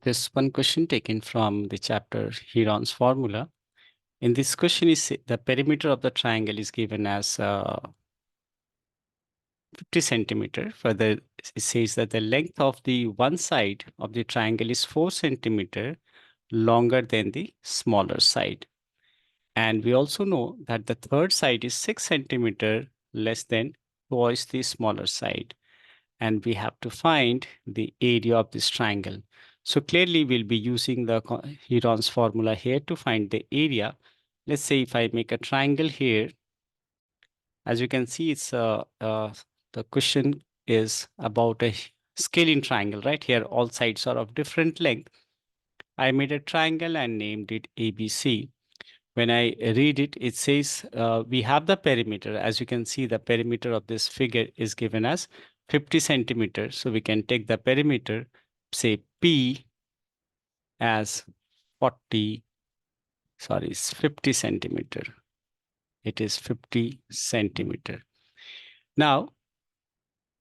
This one question taken from the chapter Heron's formula. In this question, is the perimeter of the triangle is given as 50 centimeter. Further, it says that the length of the one side of the triangle is 4 centimeter longer than the smaller side. And we also know that the third side is 6 centimeter less than twice the smaller side. And we have to find the area of this triangle. So clearly we'll be using the Heron's formula here to find the area. Let's say if I make a triangle here, as you can see, the question is about a scaling triangle, right? Here all sides are of different length. I made a triangle and named it ABC. When I read it, it says we have the perimeter. As you can see, the perimeter of this figure is given as 50 centimeters. So we can take the perimeter, say P as 50 centimeter. It is 50 centimeter. Now,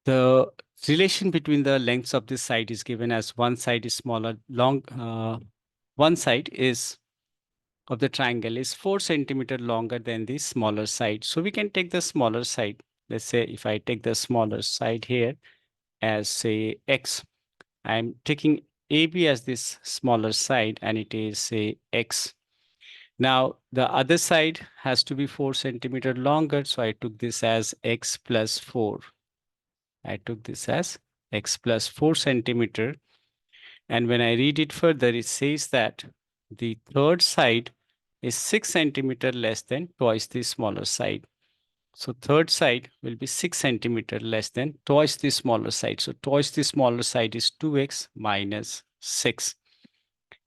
the relation between the lengths of this side is given as one side is smaller, one side is of the triangle is 4 centimeter longer than the smaller side. So we can take the smaller side. Let's say if I take the smaller side here as say X, I'm taking AB as this smaller side and it is say X. Now the other side has to be 4 centimeter longer. So I took this as X plus 4. I took this as X plus 4 centimeter. And when I read it further, it says that the third side is 6 centimeter less than twice the smaller side. So third side will be 6 centimeter less than twice the smaller side. So twice the smaller side is 2x minus 6.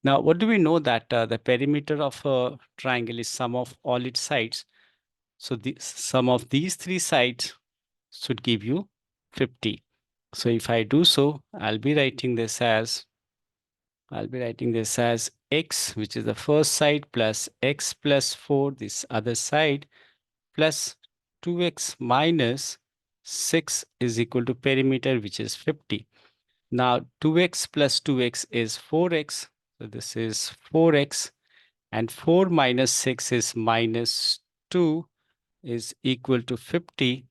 Now, what do we know that the perimeter of a triangle is sum of all its sides. So the sum of these three sides should give you 50. So if I do so, I'll be writing this as x, which is the first side, plus x plus 4, this other side, plus 2x minus 6 is equal to perimeter, which is 50. Now 2x plus 2x is 4x. So this is 4x, and 4 minus 6 is minus 2 is equal to 50.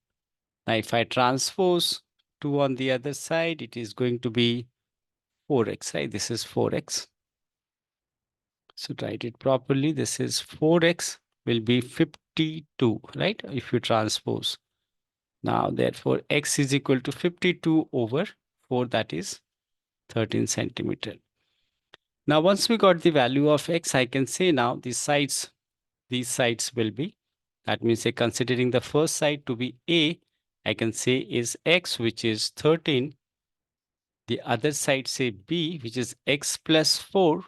Now if I transpose 2 on the other side, it is going to be 4x, right? This is 4x. So write it properly. This is 4x will be 52, right? If you transpose. Now, therefore, x is equal to 52 over 4, that is 13 centimeter. Now, once we got the value of x, I can say now these sides will be, that means say considering the first side to be A, I can say is x, which is 13. The other side say B, which is x plus 4,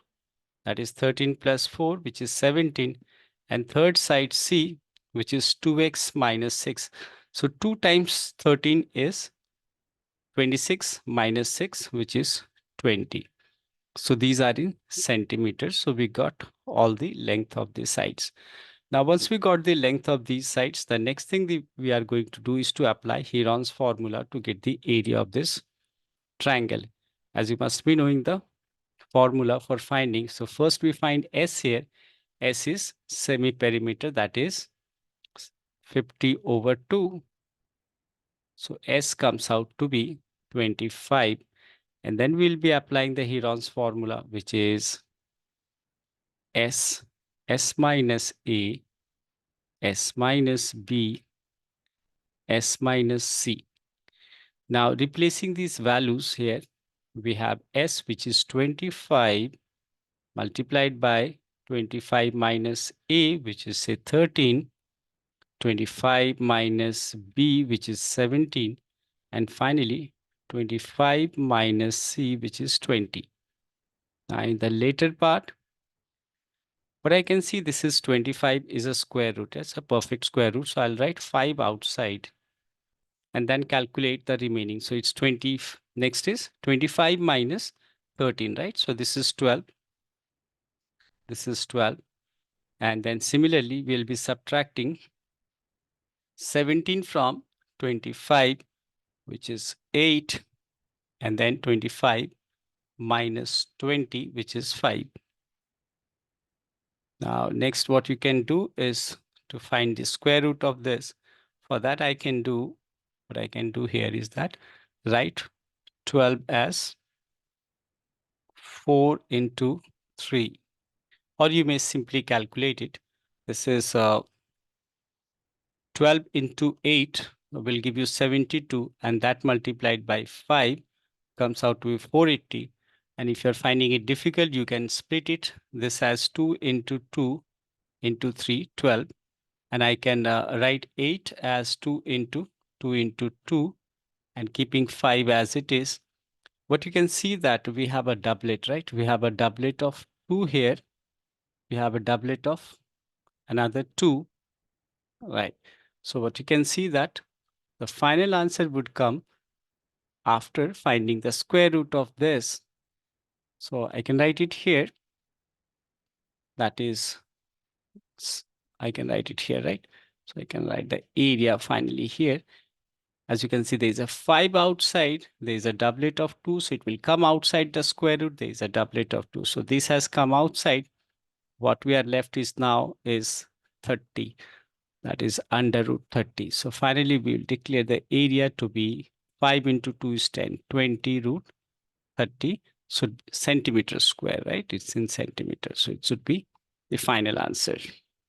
that is 13 plus 4, which is 17. And third side C, which is 2x minus 6. So 2 times 13 is 26 minus 6, which is 20. So these are in centimeters. So we got all the length of the sides. Now, once we got the length of these sides, the next thing we are going to do is to apply Heron's formula to get the area of this triangle. As you must be knowing the formula for finding. So first we find S here. S is semi-perimeter, that is 50 over 2. So S comes out to be 25. And then we'll be applying the Heron's formula, which is S minus A, S minus B, S minus C. Now replacing these values here, we have S, which is 25 multiplied by 25 minus A, which is say 13, 25 minus B, which is 17, and finally 25 minus C, which is 20. Now in the later part, but I can see this is 25 is a square root. It's a perfect square root. So I'll write 5 outside and then calculate the remaining. So it's 20. Next is 25 minus 13, right? So this is 12. This is 12. And then similarly, we'll be subtracting 17 from 25, which is 8, and then 25. minus 20, which is 5. Now, next what you can do is to find the square root of this. For that, what I can do here is that write 12 as 4 into 3, or you may simply calculate it. This is 12 into 8 will give you 72, and that multiplied by 5 comes out to be 480. And if you're finding it difficult, you can split it. This as 2 into 2 into 3, 12. And I can write 8 as 2 into 2, and keeping 5 as it is. What you can see that we have a doublet, right? We have a doublet of 2 here. We have a doublet of another 2, right? So what you can see that the final answer would come after finding the square root of this. So I can write it here. That is, I can write it here, right? So I can write the area finally here. As you can see, there is a 5 outside. There is a doublet of 2, so it will come outside the square root. There is a doublet of 2. So this has come outside. What we are left is now is 30. That is under root 30. So finally, we will declare the area to be 5 into 2 is 10, 20 root 30. So centimeter square, right? It's in centimeters. So it should be the final answer.